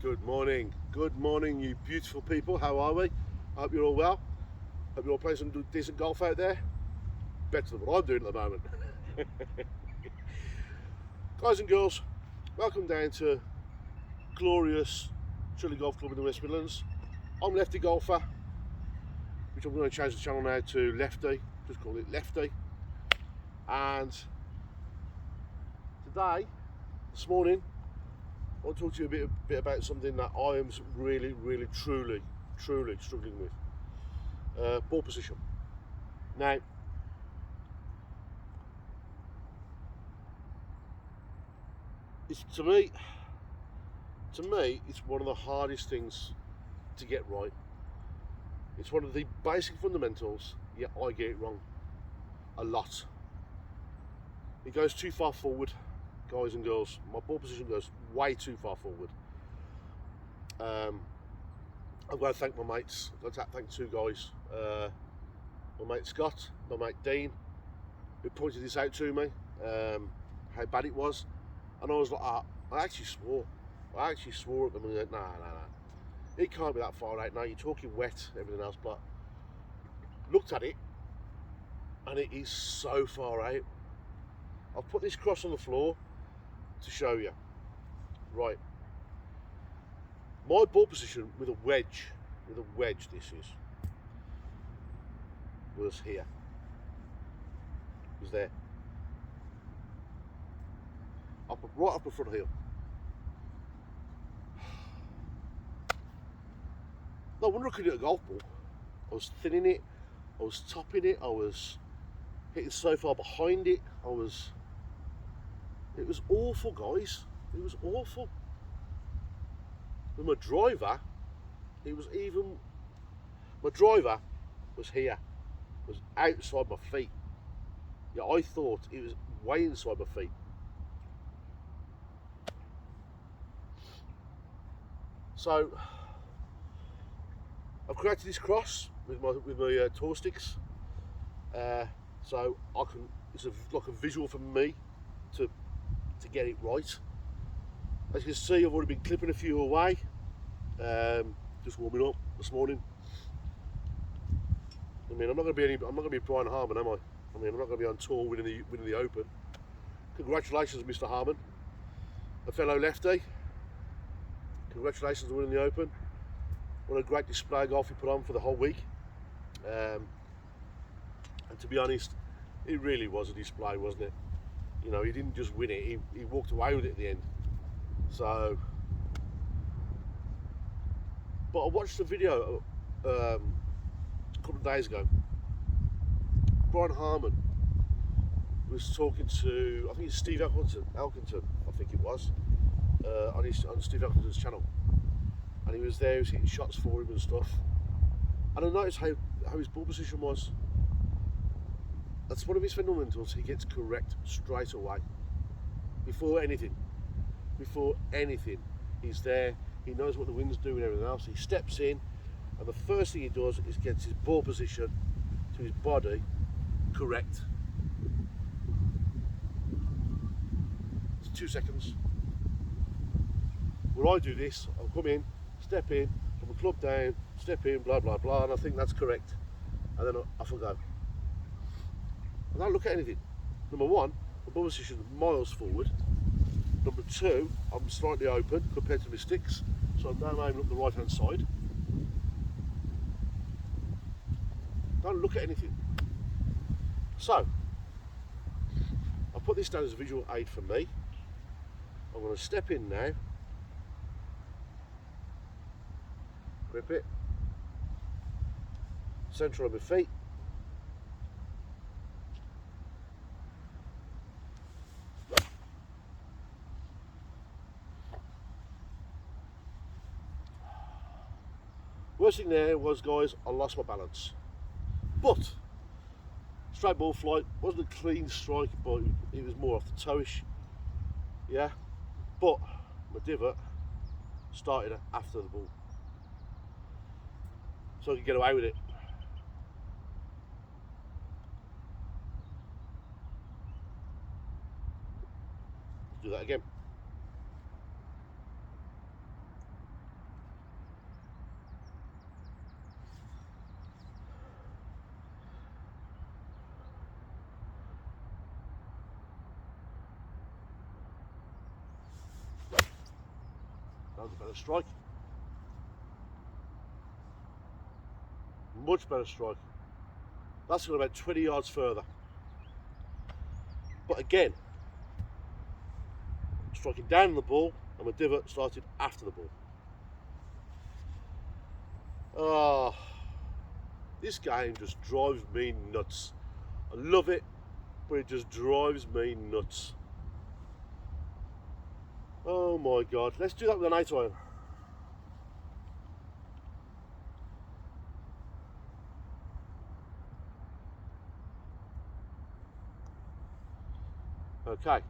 Good morning, you beautiful people. How are we? Hope you're all well. Hope you're all playing some decent golf out there. Better than what I'm doing at the moment. Guys and girls, welcome down to glorious Trilly Golf Club in the West Midlands. I'm Lefty Golfer, which I'm going to change the channel now to Lefty. Just call it Lefty. And today, this morning, I want to talk to you a bit about something that I am really, truly struggling with. Ball position. Now, it's to me, it's one of the hardest things to get right. It's one of the basic fundamentals, yet I get it wrong a lot. It goes too far forward, guys and girls. My ball position goes way too far forward. I've got to thank my mates. I've got to thank two guys. My mate Scott, my mate Dean, who pointed this out to me, how bad it was. And I was like, I actually swore at them and went, nah. It can't be that far out now. You're talking wet, everything else, but looked at it and it is so far out. I've put this cross on the floor to show you. Right. My ball position with a wedge this is, was here. Was there. Right up the front heel. No wonder I couldn't hit a golf ball. I was thinning it, I was topping it, I was hitting so far behind it, it was awful, guys. It was awful. With my driver, my driver was here, was outside my feet. Yeah, I thought it was way inside my feet. So I've created this cross with my tour sticks, so I can. It's like a visual for me to get it right. As you can see, I've already been clipping a few away. Just warming up this morning. I mean, I'm not going to be Brian Harman, am I? I mean, I'm not going to be on tour winning the Open. Congratulations, Mr. Harman, a fellow lefty. Congratulations on winning the Open. What a great display of golf you put on for the whole week. And to be honest, it really was a display, wasn't it? You know, he didn't just win it, he walked away with it at the end. So, but I watched a video a couple of days ago. Brian Harman was talking to, I think it's Steve Elkington, I think it was, on Steve Elkington's channel. And he was there, he was hitting shots for him and stuff. And I noticed how his ball position was. That's one of his fundamentals. He gets correct straight away. Before anything, he's there. He knows what the wind's doing and everything else. He steps in, and the first thing he does is gets his ball position to his body correct. It's 2 seconds. When I do this, I'll come in, step in, put my club down, step in, blah blah blah, and I think that's correct. And then off I go. I don't look at anything. Number one, my ball position is miles forward. Number two, I'm slightly open compared to my sticks, so I'm now aiming up the right hand side. Don't look at anything. So, I'll put this down as a visual aid for me. I'm going to step in now, grip it, centre on my feet, worst thing there was, guys, I lost my balance. But straight ball flight, wasn't a clean strike, but it was more off the toe-ish. Yeah, but my divot started after the ball, so I could get away with it. Do that again. was a better strike. Much better strike. That's gone about 20 yards further. But again, striking down on the ball, and my divot started after the ball. Oh, this game just drives me nuts. I love it, but it just drives me nuts. Oh my God, let's do that with an 8 iron. Okay.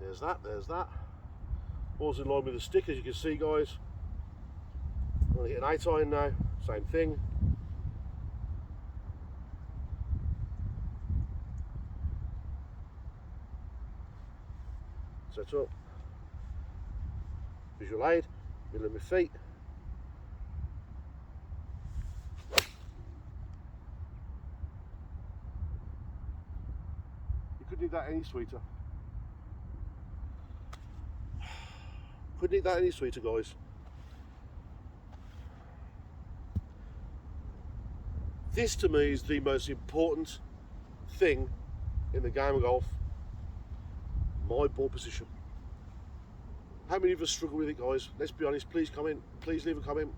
There's that. Ball's in line with the stick, as you can see, guys. I'm going to hit an 8 iron now, same thing. Set up. Visual aid, middle of my feet. You couldn't eat that any sweeter. Couldn't eat that any sweeter, guys. This to me is the most important thing in the game of golf. My ball position. How many of us struggle with it, guys? Let's be honest, please comment, please leave a comment.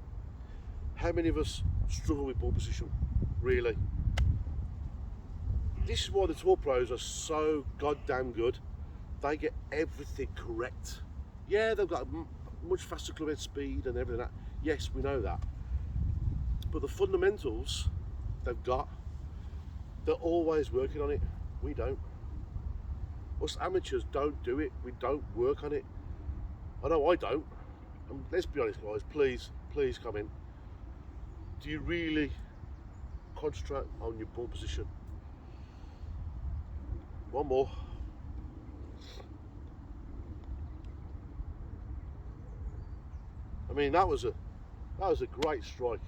How many of us struggle with ball position? Really? This is why the tour pros are so goddamn good. They get everything correct. Yeah, they've got much faster club head speed and everything like that. Yes, we know that. But the fundamentals they've got, they're always working on it. We don't. Us amateurs don't do it. We don't work on it. I know I don't. Let's be honest, guys. Please comment. Do you really concentrate on your ball position? One more. I mean, that was a great strike.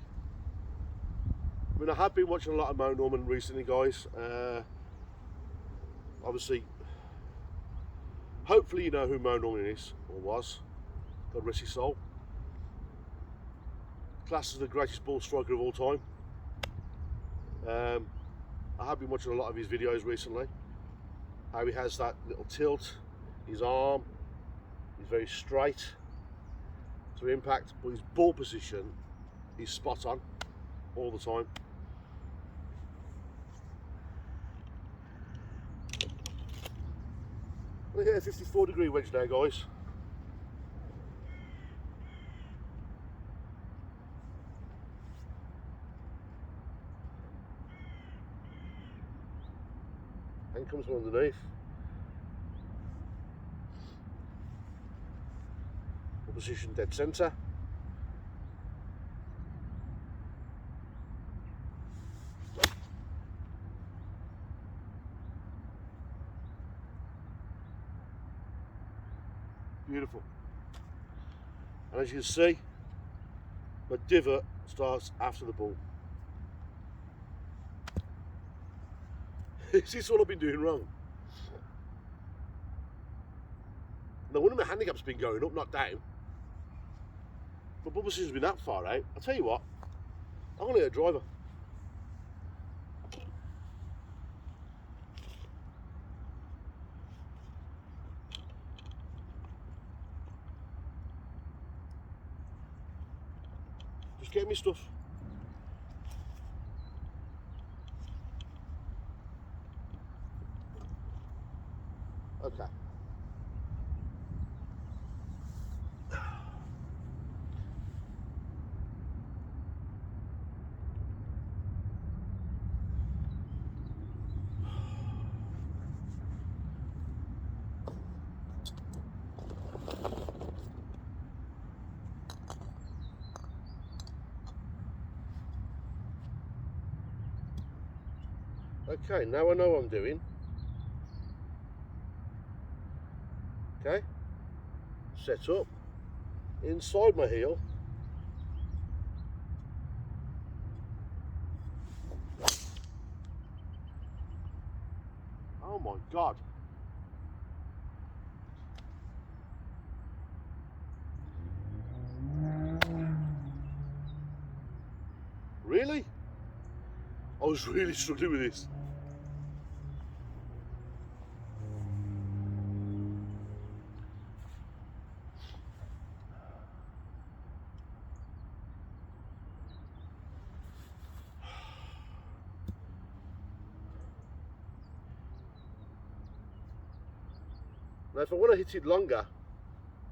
I mean, I have been watching a lot of Mo Norman recently, guys. Obviously, hopefully you know who Mo Norman is, or was. God rest his soul. Classed as the greatest ball striker of all time. I have been watching a lot of his videos recently. How he has that little tilt, his arm, he's very straight to impact, but his ball position is spot on all the time. We're here, 54-degree wedge now, guys. And comes from underneath. Position dead centre. Beautiful. And as you can see, my divot starts after the ball. Is this all I've been doing wrong? No wonder my handicap's been going up, not down. My ball position's been that far out. I'll tell you what, I'm going to get a driver. Just get me stuff. Okay. Okay, now I know what I'm doing. Okay, set up inside my heel. God. Really? I was really struggling with this. Now if I want to hit it longer,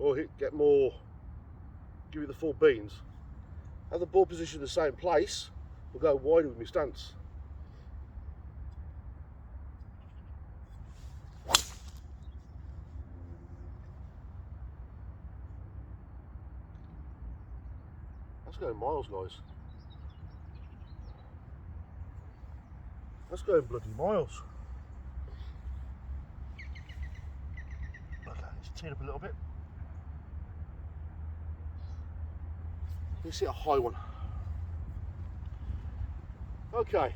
or get more, give it the full beans, have the ball position in the same place, will go wider with my stance. That's going miles, guys. That's going bloody miles. Okay, let's tee it up a little bit. Let's hit a high one. Okay.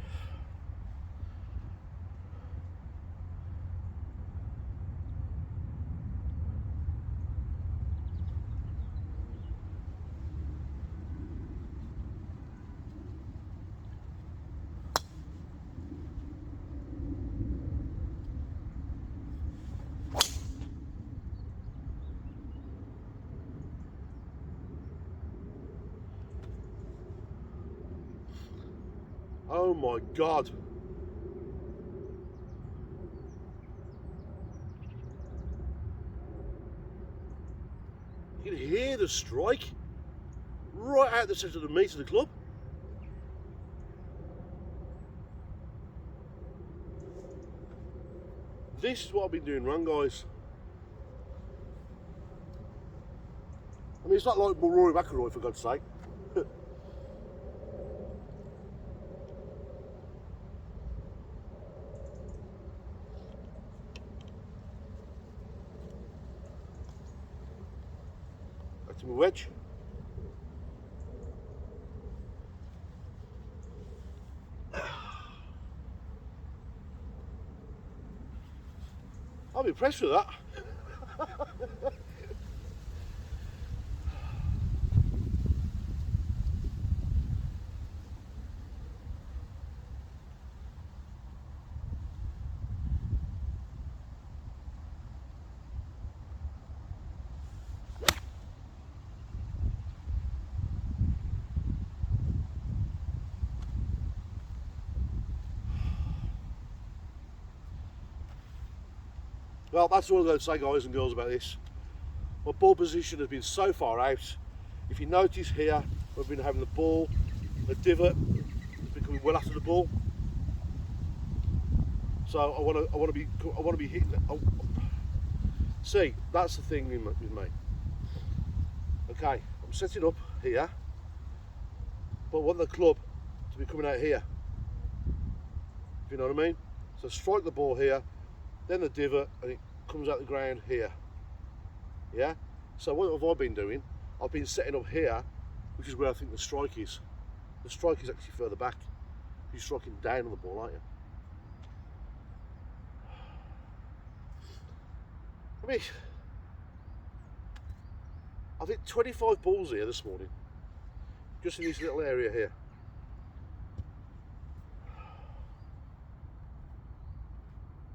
Oh my God. You can hear the strike right out the centre of the meat of the club. This is what I've been doing wrong, guys. I mean, it's not like Rory McIlroy, for God's sake. That's my wedge. I'm impressed with that. Well, that's all I'm going to say, guys and girls, about this. My ball position has been so far out. If you notice here, we've been having the ball, the divot, it's been coming well after the ball. So I want to be hitting. See, that's the thing with me. Okay, I'm setting up here, but I want the club to be coming out here. If you know what I mean. So strike the ball here, then the divot, and it comes out the ground here. Yeah. So what have I been doing? I've been setting up here, which is where I think the strike is. The strike is actually further back. You're striking down on the ball, aren't you? I mean, I've hit 25 balls here this morning, just in this little area here.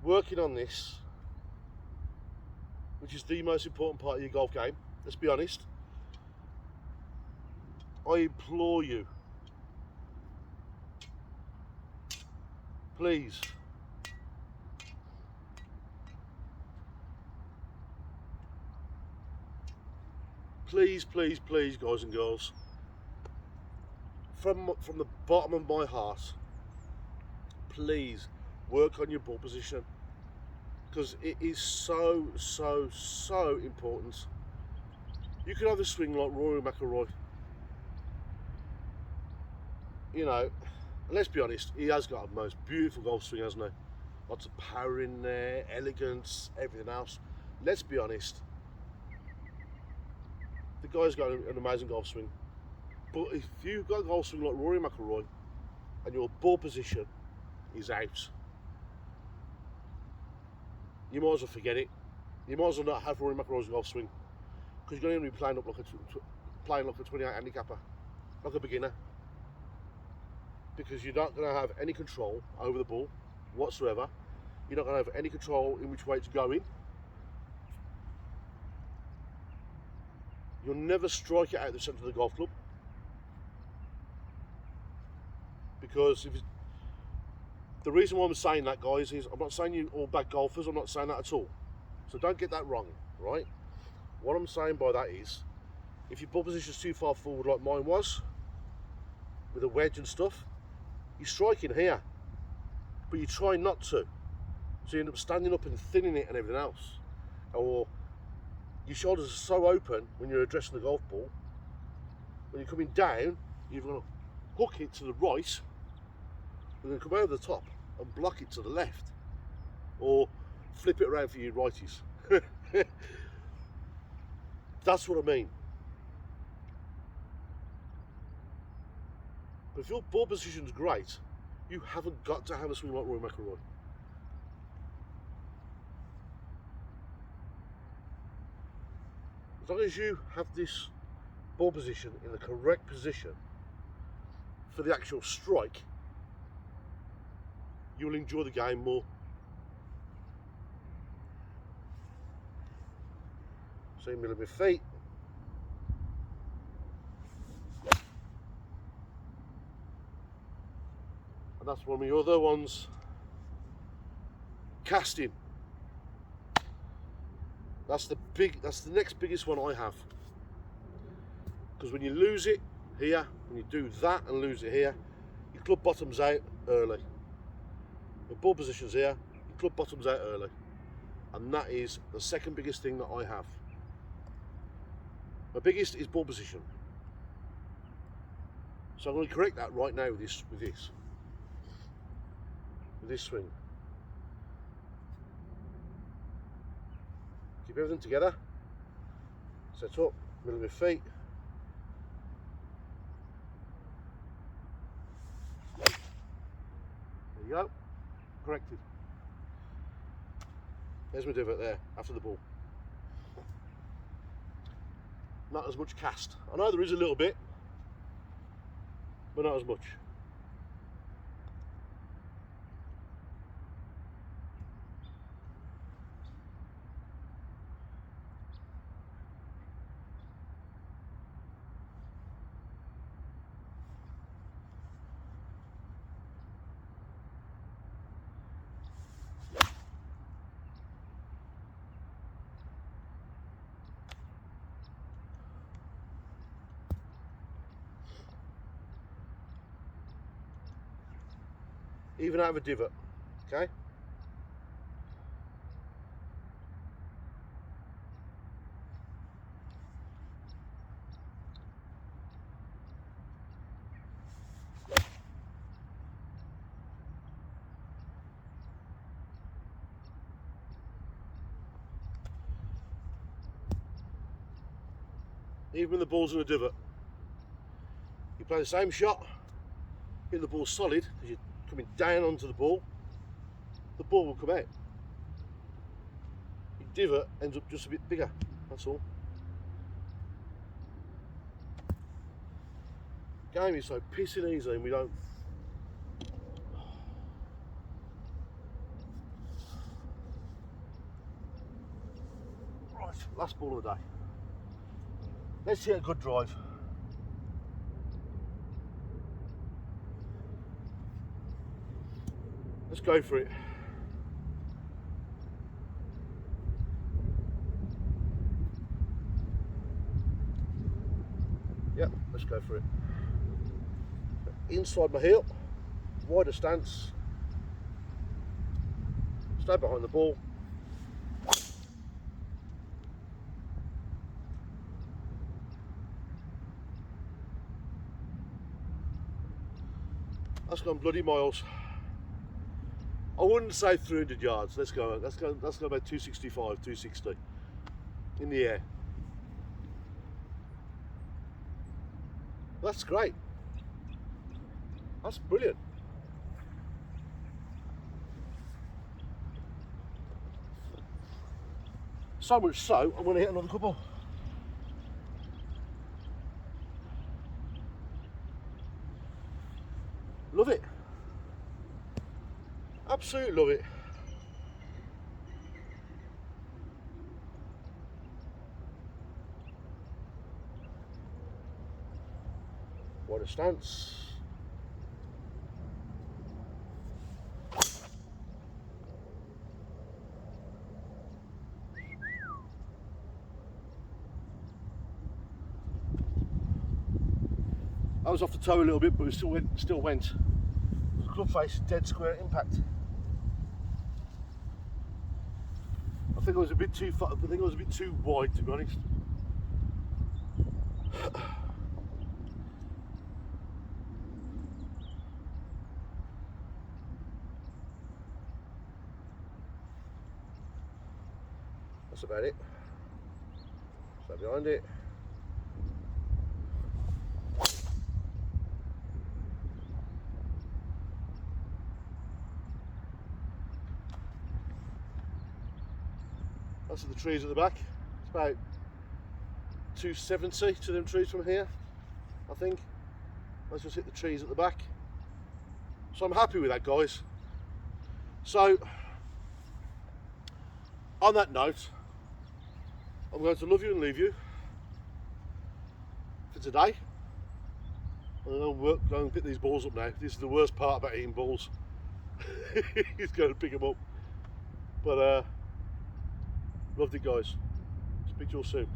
Working on this, which is the most important part of your golf game, let's be honest. I implore you, please, please, guys and girls, from the bottom of my heart, please work on your ball position, because it is so important. You can have a swing like Rory McIlroy. You know, and let's be honest, he has got the most beautiful golf swing, hasn't he? Lots of power in there, elegance, everything else. Let's be honest, the guy's got an amazing golf swing. But if you've got a golf swing like Rory McIlroy and your ball position is out, you might as well forget it. You might as well not have Rory McIlroy's golf swing, because you're going to be playing like a 28 handicapper, like a beginner, because you're not going to have any control over the ball whatsoever. You're not going to have any control in which way it's going. You'll never strike it out the centre of the golf club, because the reason why I'm saying that, guys, is I'm not saying you all bad golfers. I'm not saying that at all. So don't get that wrong, right? What I'm saying by that is, if your ball position's too far forward like mine was, with a wedge and stuff, you're striking here, but you try not to. So you end up standing up and thinning it and everything else. Or your shoulders are so open when you're addressing the golf ball. When you're coming down, you're going to hook it to the right, you're going to come over the top and block it to the left. Or flip it around for you righties. That's what I mean. But if your ball position's great, you haven't got to have a swing like Rory McIlroy. As long as you have this ball position in the correct position for the actual strike, you'll enjoy the game more. See me with my feet. And that's one of my other ones. Casting. That's the next biggest one I have. Because when you lose it here, when you do that and lose it here, your club bottoms out early. The ball position's here, your club bottoms out early. And that is the second biggest thing that I have. My biggest is ball position. So I'm going to correct that right now with this swing. Keep everything together. Set up, middle of my feet. There you go. Corrected. There's my divot there after the ball. Not as much cast. I know there is a little bit, but not as much. Even out of a divot, okay? Even when the ball's in a divot, you play the same shot, hit the ball solid, because you're coming down onto the ball will come out. Your divot ends up just a bit bigger, that's all. Game is so pissing easy and we don't. Right, last ball of the day. Let's hit a good drive. Let's go for it. Yep, let's go for it. Inside my heel, wider stance, stay behind the ball. That's gone bloody miles. I wouldn't say 300 yards. Let's go about 265, 260 in the air. That's great. That's brilliant. So much so, I'm going to hit another couple. Love it. Absolutely love it. What a stance. I was off the toe a little bit, but it still went. Club face, dead square impact. I think I was a bit too far. I think I was a bit too wide, to be honest. That's about it. So behind it. That's the trees at the back. It's about 270 to them trees from here, I think. Let's just hit the trees at the back. So I'm happy with that, guys. So, on that note, I'm going to love you and leave you for today. I'm going to go and pick these balls up now. This is the worst part about eating balls. He's going to pick them up. But, loved it, guys. Speak to you all soon.